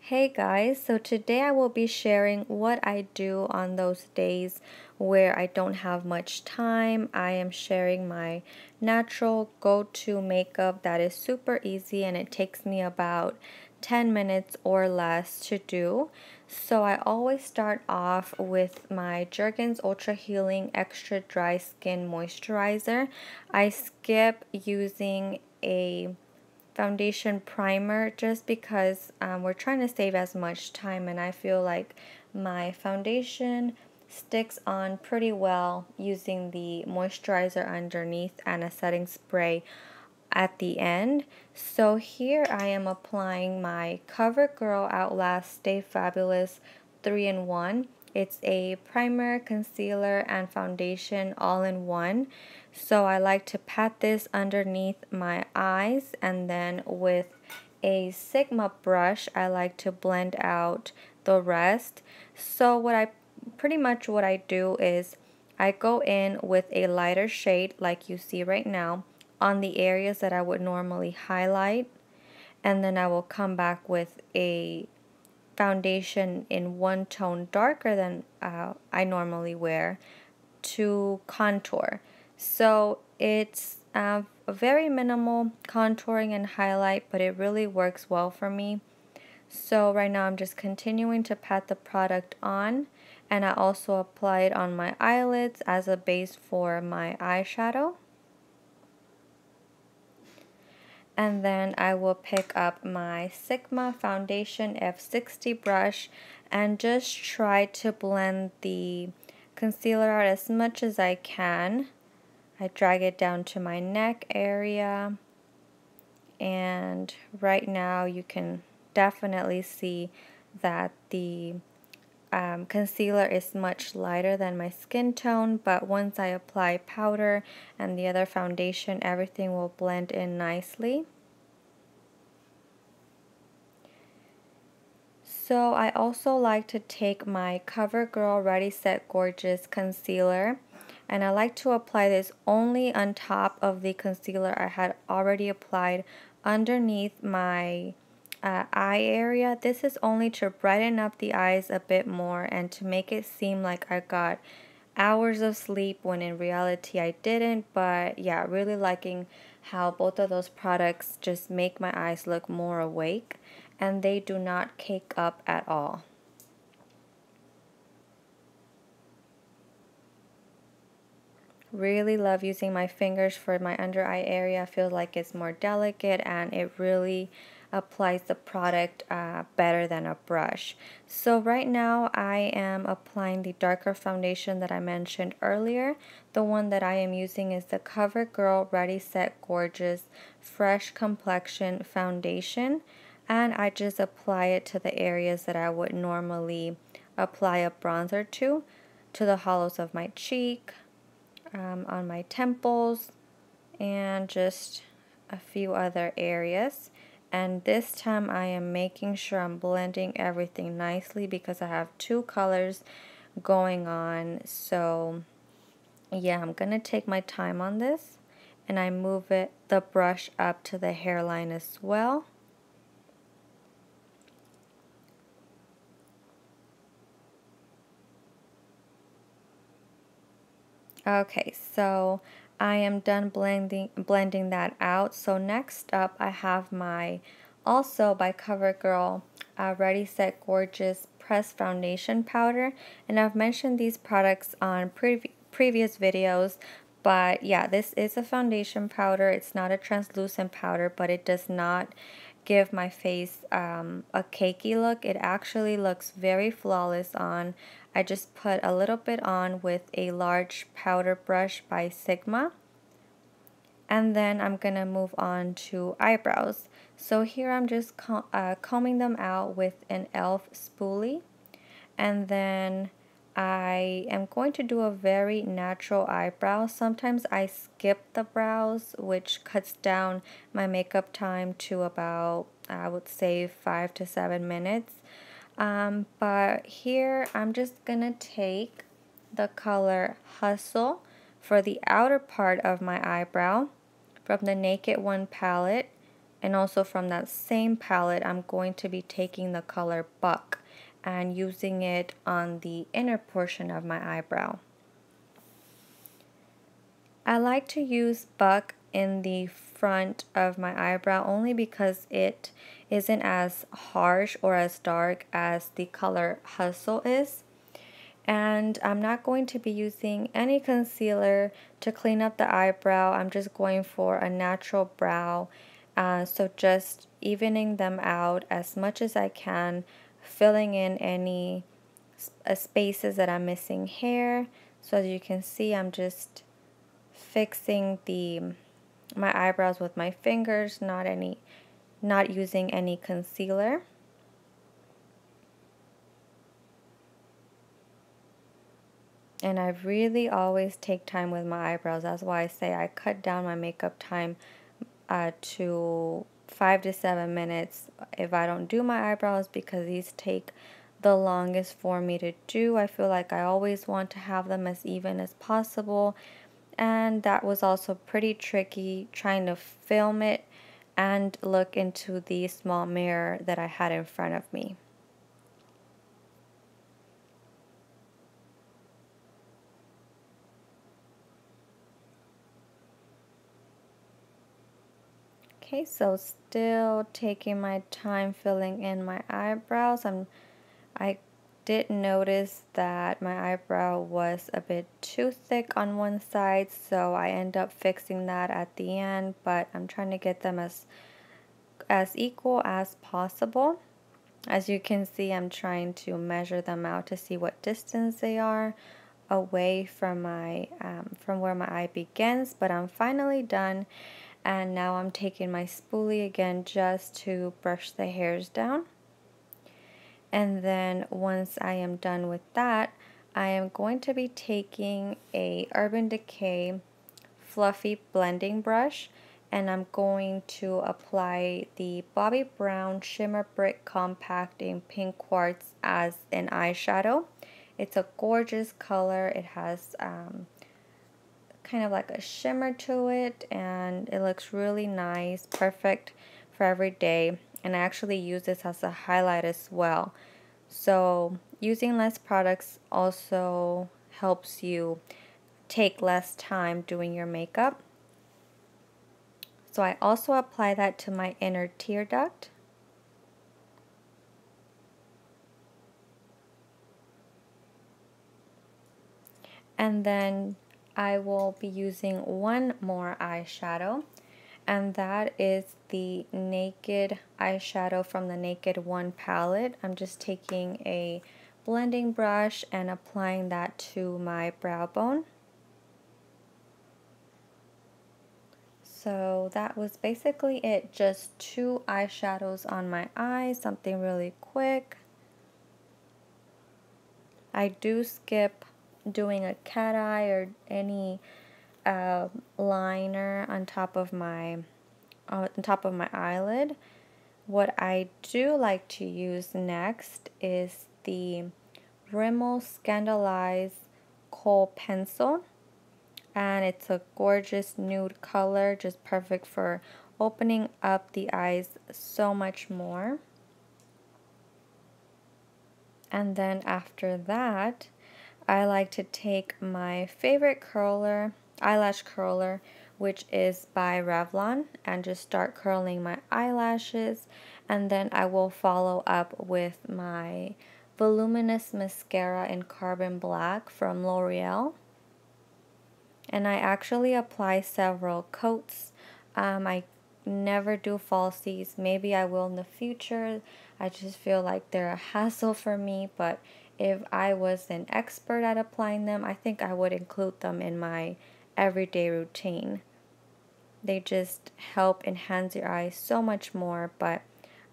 Hey guys, so today I will be sharing what I do on those days where I don't have much time. I am sharing my natural go-to makeup that is super easy and it takes me about 10 minutes or less to do. So I always start off with my Jergens Ultra Healing Extra Dry Skin Moisturizer. I skip using a foundation primer just because we're trying to save as much time, and I feel like my foundation sticks on pretty well using the moisturizer underneath and a setting spray at the end. So here I am applying my CoverGirl Outlast Stay Fabulous 3-in-1. It's a primer, concealer, and foundation all in one. So I like to pat this underneath my eyes, and then with a Sigma brush I like to blend out the rest. So pretty much what I do is I go in with a lighter shade like you see right now on the areas that I would normally highlight, and then I will come back with a foundation in one tone darker than I normally wear to contour. So it's a very minimal contouring and highlight, but it really works well for me. So right now I'm just continuing to pat the product on, and I also apply it on my eyelids as a base for my eyeshadow. And then I will pick up my Sigma Foundation F60 brush and just try to blend the concealer out as much as I can. I drag it down to my neck area, and right now you can definitely see that the concealer is much lighter than my skin tone, but once I apply powder and the other foundation, everything will blend in nicely. So I also like to take my CoverGirl Ready Set Gorgeous concealer, and I like to apply this only on top of the concealer I had already applied underneath my eye area. This is only to brighten up the eyes a bit more and to make it seem like I got hours of sleep when in reality I didn't. But yeah, really liking how both of those products just make my eyes look more awake, and they do not cake up at all. Really love using my fingers for my under eye area. I feel like it's more delicate and it really applies the product better than a brush. So right now I am applying the darker foundation that I mentioned earlier. The one that I am using is the CoverGirl Ready Set Gorgeous Fresh Complexion Foundation, and I just apply it to the areas that I would normally apply a bronzer to the hollows of my cheek, on my temples, and just a few other areas. And this time I am making sure I'm blending everything nicely because I have two colors going on. So yeah, I'm gonna take my time on this, and I move the brush up to the hairline as well. Okay, so I am done blending that out. So next up I have my, also by CoverGirl, Ready Set Gorgeous Pressed Foundation Powder. And I've mentioned these products on previous videos, but yeah, this is a foundation powder. It's not a translucent powder, but it does not give my face a cakey look. It actually looks very flawless on. I just put a little bit on with a large powder brush by Sigma. And then I'm gonna move on to eyebrows. So here I'm just combing them out with an e.l.f. spoolie. And then I am going to do a very natural eyebrow. Sometimes I skip the brows, which cuts down my makeup time to about, I would say, 5 to 7 minutes. But here I'm just gonna take the color Hustle for the outer part of my eyebrow from the Naked One palette, And also from that same palette, I'm going to be taking the color Buck and using it on the inner portion of my eyebrow. I like to use Buck in the front of my eyebrow only because it isn't as harsh or as dark as the color Hustle is. And I'm not going to be using any concealer to clean up the eyebrow. I'm just going for a natural brow. So just evening them out as much as I can, filling in any spaces that I'm missing here. So as you can see, I'm just fixing my eyebrows with my fingers, not using any concealer. And I really always take time with my eyebrows. That's why I say I cut down my makeup time to 5 to 7 minutes if I don't do my eyebrows, because these take the longest for me to do. I feel like I always want to have them as even as possible. And that was also pretty tricky trying to film it and look into the small mirror that I had in front of me. Okay, so still taking my time filling in my eyebrows. I did notice that my eyebrow was a bit too thick on one side, so I end up fixing that at the end, but I'm trying to get them as equal as possible. As you can see, I'm trying to measure them out to see what distance they are away from from where my eye begins, but I'm finally done. And now I'm taking my spoolie again just to brush the hairs down. And then once I am done with that, I am going to be taking a Urban Decay fluffy blending brush, and I'm going to apply the Bobbi Brown Shimmer Brick Compact in Pink Quartz as an eyeshadow. It's a gorgeous color. It has kind of like a shimmer to it, and it looks really nice, perfect for every day. And I actually use this as a highlight as well. So using less products also helps you take less time doing your makeup. So I also apply that to my inner tear duct. And then I will be using one more eyeshadow, and that is the Naked eyeshadow from the Naked One palette. I'm just taking a blending brush and applying that to my brow bone. So that was basically it, just 2 eyeshadows on my eyes, something really quick. I do skip doing a cat eye or any liner on top of my eyelid. What I do like to use next is the Rimmel Scandaleyes Kohl Pencil, and it's a gorgeous nude color, just perfect for opening up the eyes so much more. And then after that, I like to take my favorite curler, eyelash curler, which is by Revlon, and just start curling my eyelashes. And then I will follow up with my voluminous mascara in Carbon Black from L'Oreal. And I actually apply several coats. I never do falsies. Maybe I will in the future. I just feel like they're a hassle for me, but if I was an expert at applying them, I think I would include them in my everyday routine. They just help enhance your eyes so much more, but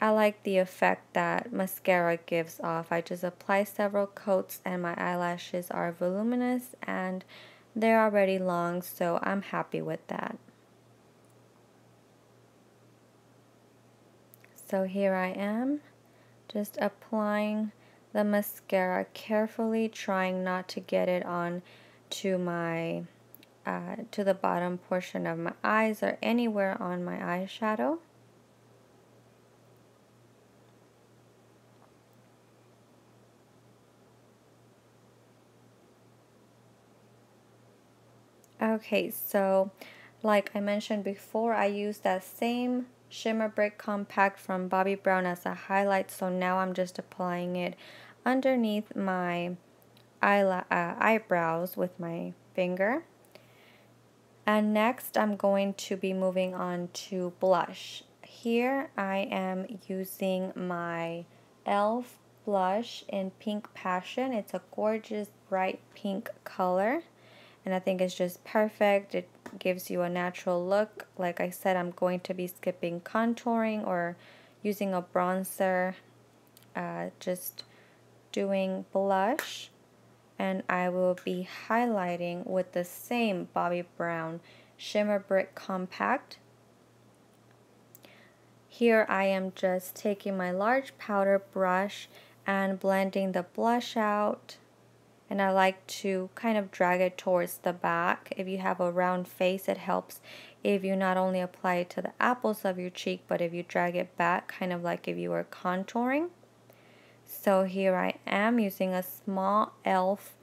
I like the effect that mascara gives off. I just apply several coats and my eyelashes are voluminous and they're already long, so I'm happy with that. So here I am, just applying the mascara carefully, trying not to get it on to my to the bottom portion of my eyes or anywhere on my eyeshadow. Okay, so like I mentioned before, I used that same Shimmer Brick Compact from Bobbi Brown as a highlight, so now I'm just applying it underneath my eyebrows with my finger. And next I'm going to be moving on to blush. Here I am using my e.l.f. blush in Pink Passion. It's a gorgeous bright pink color, and I think it's just perfect. It gives you a natural look. Like I said, I'm going to be skipping contouring or using a bronzer, just doing blush, and I will be highlighting with the same Bobbi Brown Shimmer Brick Compact. Here I am just taking my large powder brush and blending the blush out, and I like to kind of drag it towards the back. If you have a round face, it helps if you not only apply it to the apples of your cheek, but if you drag it back, kind of like if you were contouring. So here I am using a small e.l.f.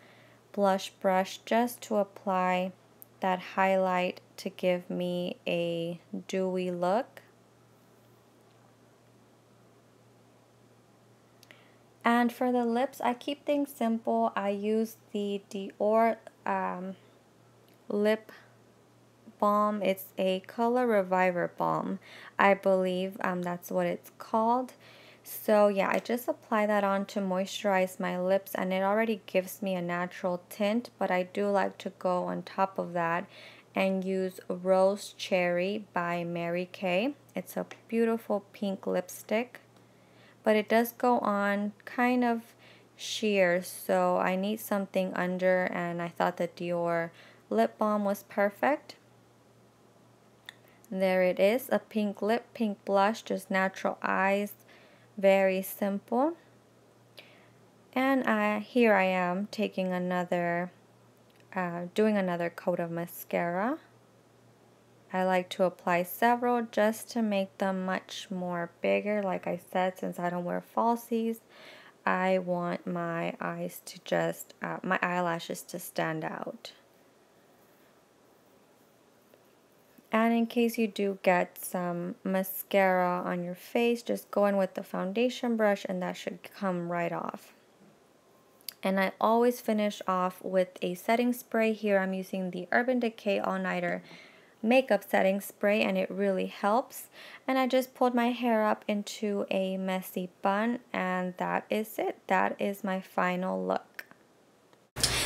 blush brush just to apply that highlight to give me a dewy look. And for the lips, I keep things simple. I use the Dior lip balm. It's a color reviver balm, I believe that's what it's called. So yeah, I just apply that on to moisturize my lips, and it already gives me a natural tint, but I do like to go on top of that and use Rose Cherry by Mary Kay. It's a beautiful pink lipstick, but it does go on kind of sheer, so I need something under, and I thought the Dior lip balm was perfect. There it is, a pink lip, pink blush, just natural eyes, very simple. And here I am taking another, doing another coat of mascara. I like to apply several just to make them much more bigger. Like I said, since I don't wear falsies, I want my eyes to just, my eyelashes to stand out. And in case you do get some mascara on your face, just go in with the foundation brush and that should come right off. And I always finish off with a setting spray. Here I'm using the Urban Decay All Nighter makeup setting spray, and it really helps. And I just pulled my hair up into a messy bun, and that is it. That is my final look.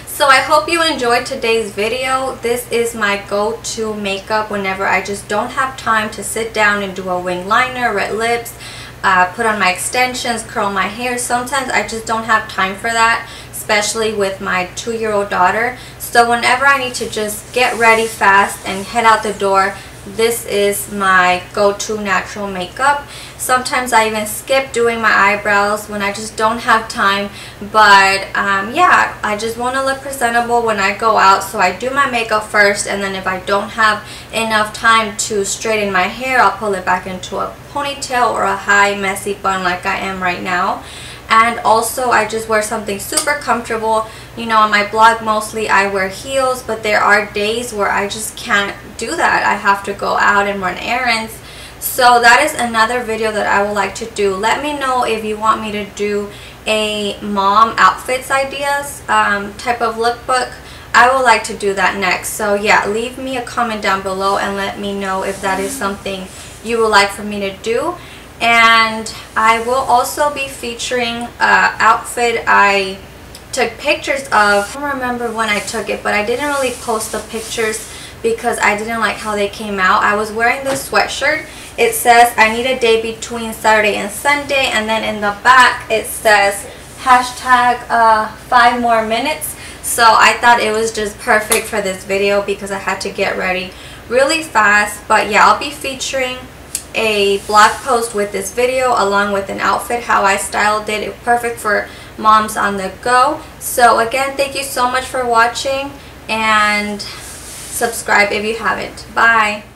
So I hope you enjoyed today's video. This is my go-to makeup whenever I just don't have time to sit down and do a wing liner, red lips, put on my extensions, curl my hair. Sometimes I just don't have time for that, especially with my 2-year-old daughter. So whenever I need to just get ready fast and head out the door, this is my go-to natural makeup. Sometimes I even skip doing my eyebrows when I just don't have time, but yeah, I just want to look presentable when I go out, so I do my makeup first, and then if I don't have enough time to straighten my hair, I'll pull it back into a ponytail or a high messy bun like I am right now. And also I just wear something super comfortable. You know, on my blog mostly I wear heels, but there are days where I just can't do that. I have to go out and run errands. So that is another video that I would like to do. Let me know if you want me to do a mom outfits ideas type of lookbook. I would like to do that next. So yeah, leave me a comment down below and let me know if that is something you would like for me to do. And I will also be featuring an outfit I took pictures of. I don't remember when I took it, but I didn't really post the pictures because I didn't like how they came out. I was wearing this sweatshirt. It says I need a day between Saturday and Sunday, and then in the back it says hashtag 5 more minutes. So I thought it was just perfect for this video because I had to get ready really fast. But yeah, I'll be featuring a blog post with this video along with an outfit, how I styled it. It's perfect for moms on the go. So again, thank you so much for watching, and subscribe if you haven't. Bye.